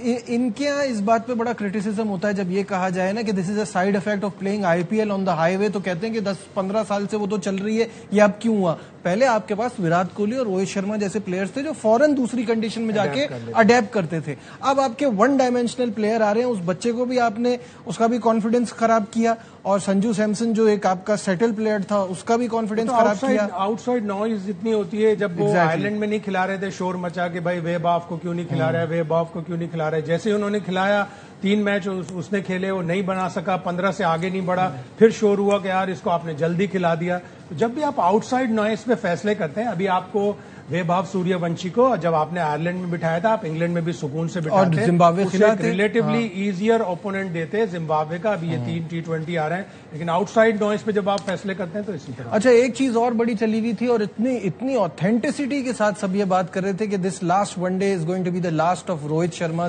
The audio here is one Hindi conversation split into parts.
इनके यहाँ इस बात पे बड़ा क्रिटिसिज्म होता है जब ये कहा जाए ना कि this is a side effect of playing IPL on the highway, तो कहते हैं कि 10-15 साल से वो तो चल रही है, ये अब क्यों हुआ? पहले आपके पास विराट कोहली और रोहित शर्मा जैसे प्लेयर्स थे जो फौरन दूसरी कंडीशन में जाके अडेप्ट करते थे। अब आपके वन डायमेंशनल प्लेयर आ रहे हैं, उस बच्चे को भी आपने उसका भी कॉन्फिडेंस खराब किया, और संजू सैमसन जो एक आपका सेटल प्लेयर था उसका भी कॉन्फिडेंस खराब किया। आउटसाइड नॉइज इतनी होती है जब वो आयरलैंड में नहीं खिला रहे थे, शोर मचा के भाई वेब ऑफ को क्यों नहीं खिला रहा है, वेब ऑफ को क्यों नहीं खिला रहा है। जैसे ही उन्होंने खिलाया 3 मैच उसने खेले, वो नहीं बना सका, 15 से आगे नहीं बढ़ा, फिर शोर हुआ कि यार इसको आपने जल्दी खिला दिया। तो जब भी आप आउटसाइड नॉइस पे फैसले करते हैं, अभी आपको वैभव सूर्यवंशी को जब आपने आयरलैंड में बिठाया था, आप इंग्लैंड में भी सुकून से बिठाते, जिम्बाब्वे रिलेटिवली इजियर ओपोनेंट देते जिम्बाब्वे का। अभी ये 3 T20 आ रहे हैं, लेकिन आउटसाइड नॉइस पे जब आप फैसले करते हैं तो इसी तरह। अच्छा, एक चीज और बड़ी चली हुई थी और इतनी ऑथेंटिसिटी के साथ सब ये बात कर रहे थे कि this last one day is going to be the last of Rohit Sharma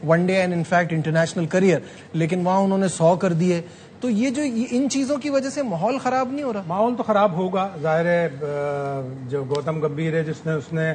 one day and in fact international career, लेकिन वहां उन्होंने 100 कर दिए। तो ये जो इन चीजों की वजह से माहौल खराब नहीं हो रहा? माहौल तो खराब होगा, जाहिर है। जो गौतम गंभीर है जिसने उसने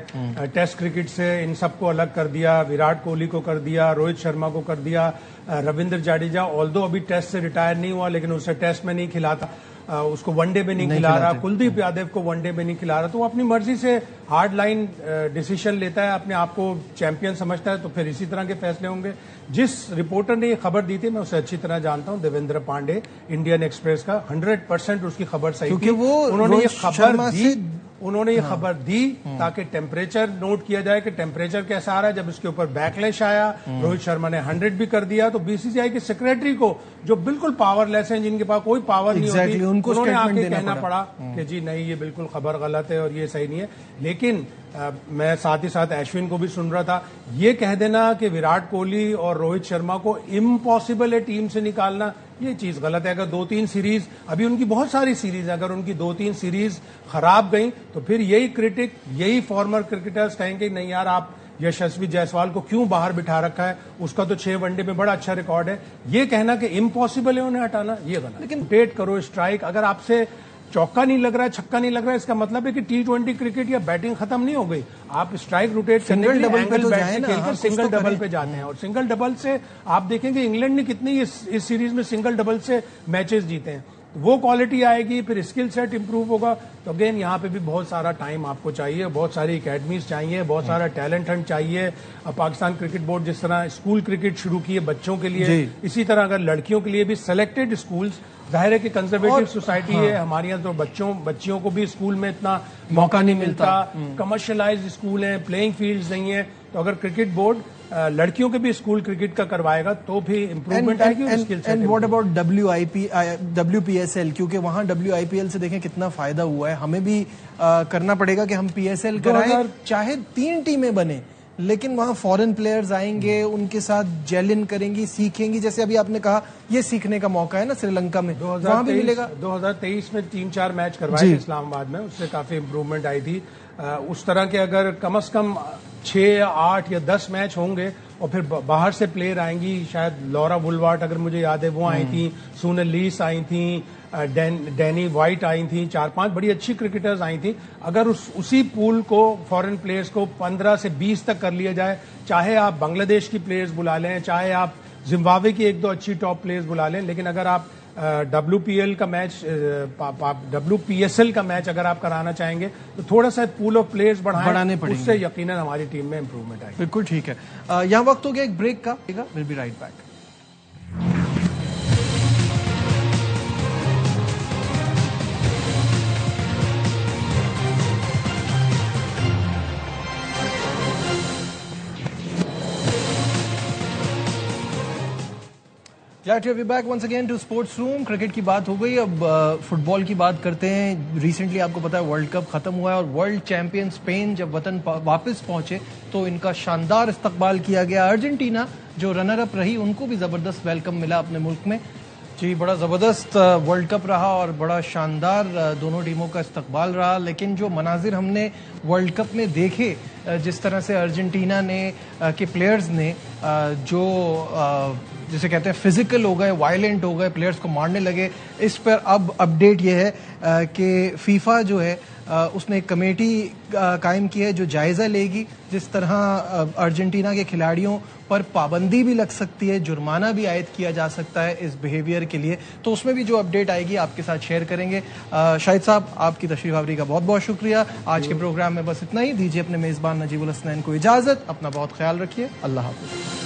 टेस्ट क्रिकेट से इन सबको अलग कर दिया, विराट कोहली को कर दिया, रोहित शर्मा को कर दिया, रविंद्र जाडेजा ऑल्दो अभी टेस्ट से रिटायर नहीं हुआ लेकिन उसे टेस्ट में नहीं खिलाता, उसको वनडे में नहीं खिला रहा, कुलदीप यादव को वनडे में नहीं खिला रहा। तो वो अपनी मर्जी से हार्ड लाइन डिसीजन लेता है, अपने आप को चैंपियन समझता है, तो फिर इसी तरह के फैसले होंगे। जिस रिपोर्टर ने ये खबर दी थी मैं उसे अच्छी तरह जानता हूं, देवेंद्र पांडे, इंडियन एक्सप्रेस का, 100% उसकी खबर सही थी। क्योंकि वो उन्होंने ये खबर दी ताकि टेम्परेचर नोट किया जाए कि टेम्परेचर कैसा आ रहा है। जब इसके ऊपर बैकलैश आया, रोहित शर्मा ने 100 भी कर दिया, तो बीसीसीआई के सेक्रेटरी को जो बिल्कुल पावरलेस हैं, जिनके पास कोई पावर नहीं होती, उन्होंने आके कहना पड़ा कि जी नहीं, ये बिल्कुल खबर गलत है और ये सही नहीं है। लेकिन मैं साथ ही साथ अश्विन को भी सुन रहा था, ये कह देना कि विराट कोहली और रोहित शर्मा को इम्पॉसिबल है टीम से निकालना, ये चीज गलत है। अगर 2-3 सीरीज, अभी उनकी बहुत सारी सीरीज है, अगर उनकी 2-3 सीरीज खराब गई तो फिर यही क्रिटिक, यही फॉर्मर क्रिकेटर्स कहेंगे नहीं यार आप यशस्वी जायसवाल को क्यों बाहर बिठा रखा है, उसका तो 6 वनडे में बड़ा अच्छा रिकॉर्ड है। ये कहना कि इम्पॉसिबल है उन्हें हटाना, ये गलत। लेकिन रोटेट करो स्ट्राइक, अगर आपसे चौका नहीं लग रहा है, छक्का नहीं लग रहा है, इसका मतलब है कि T20 क्रिकेट या बैटिंग खत्म नहीं हो गई। आप स्ट्राइक रोटेट करने के लिए एंगल बैट से खेलकर सिंगल डबल पे जाते हैं, और सिंगल डबल से आप देखेंगे इंग्लैंड ने कितनी इस सीरीज में सिंगल डबल से मैचेस जीते हैं। वो क्वालिटी आएगी, फिर स्किल सेट इंप्रूव होगा। तो अगेन यहाँ पे भी बहुत सारा टाइम आपको चाहिए, बहुत सारी एकेडमीज चाहिए, बहुत सारा टैलेंट हंट चाहिए। पाकिस्तान क्रिकेट बोर्ड जिस तरह स्कूल क्रिकेट शुरू किए बच्चों के लिए, इसी तरह अगर लड़कियों के लिए भी सिलेक्टेड स्कूल्स, जाहिर है कि कंजर्वेटिव सोसाइटी है हमारे यहाँ, तो बच्चियों को भी स्कूल में इतना मौका नहीं मिलता, कमर्शियलाइज्ड स्कूल हैं, प्लेइंग फील्ड्स नहीं है। तो अगर क्रिकेट बोर्ड लड़कियों के भी स्कूल क्रिकेट का करवाएगा तो भी इंप्रूवमेंट आएगी। एंड व्हाट अबाउट WPSL, क्योंकि वहां WIPL से देखें कितना फायदा हुआ है, हमें भी करना पड़ेगा कि हम PSL कराएं, चाहे 3 टीमें बने, लेकिन वहां फॉरेन प्लेयर्स आएंगे, उनके साथ जेल इन करेंगी, सीखेंगी। जैसे अभी आपने कहा ये सीखने का मौका है ना श्रीलंका में, वहां भी मिलेगा। 2023 में 3-4 मैच करवाए थे इस्लामाबाद में, उससे काफी इंप्रूवमेंट आई थी। उस तरह के अगर कम से कम 6, 8 या 10 मैच होंगे और फिर बाहर से प्लेयर आएंगी, शायद लॉरा वुलवार्ट अगर मुझे याद है वो आई थी, सूनल लीस आई थी, डैनी वाइट आई थी, 4-5 बड़ी अच्छी क्रिकेटर्स आई थी। अगर उसी पूल को फॉरेन प्लेयर्स को 15 से 20 तक कर लिया जाए, चाहे आप बांग्लादेश की प्लेयर्स बुला लें, चाहे आप जिम्बाब्वे की 1-2 अच्छी टॉप प्लेयर्स बुला लें, लेकिन अगर आप WPL का मैच, WPSL का मैच अगर आप कराना चाहेंगे तो थोड़ा सा पूल ऑफ प्लेयर्स बढ़ाने पड़ेंगे, उससे यकीनन हमारी टीम में इंप्रूवमेंट आएगी। बिल्कुल ठीक है। यहाँ वक्त हो गया एक ब्रेक का, will be right back. Glad to have you back once again to Sports Room। Cricket की बात हो गई, अब फुटबॉल की बात करते हैं। रिसेंटली आपको पता है वर्ल्ड कप खत्म हुआ है और वर्ल्ड चैंपियन स्पेन जब वतन वापस पहुंचे तो इनका शानदार इस्तकबाल किया गया। अर्जेंटीना जो रनर अप रही, उनको भी जबरदस्त वेलकम मिला अपने मुल्क में। जी, बड़ा जबरदस्त वर्ल्ड कप रहा और बड़ा शानदार दोनों टीमों का इस्तकबाल रहा। लेकिन जो मनाजिर हमने वर्ल्ड कप में देखे, जिस तरह से अर्जेंटीना ने के प्लेयर्स ने जो जिसे कहते हैं फिजिकल हो गए, वायलेंट हो गए, प्लेयर्स को मारने लगे, इस पर अब अपडेट ये है कि फीफा जो है उसने एक कमेटी कायम की है जो जायजा लेगी। जिस तरह अर्जेंटीना के खिलाड़ियों पर पाबंदी भी लग सकती है, जुर्माना भी आयद किया जा सकता है इस बिहेवियर के लिए, तो उसमें भी जो अपडेट आएगी आपके साथ शेयर करेंगे। शाहिद साहब, आपकी तशरीफ आवरी का बहुत बहुत शुक्रिया। आज के प्रोग्राम में बस इतना ही। दीजिए अपने मेजबान नजीबुल हसनैन को इजाजत। अपना बहुत ख्याल रखिए। अल्लाह हाफिज।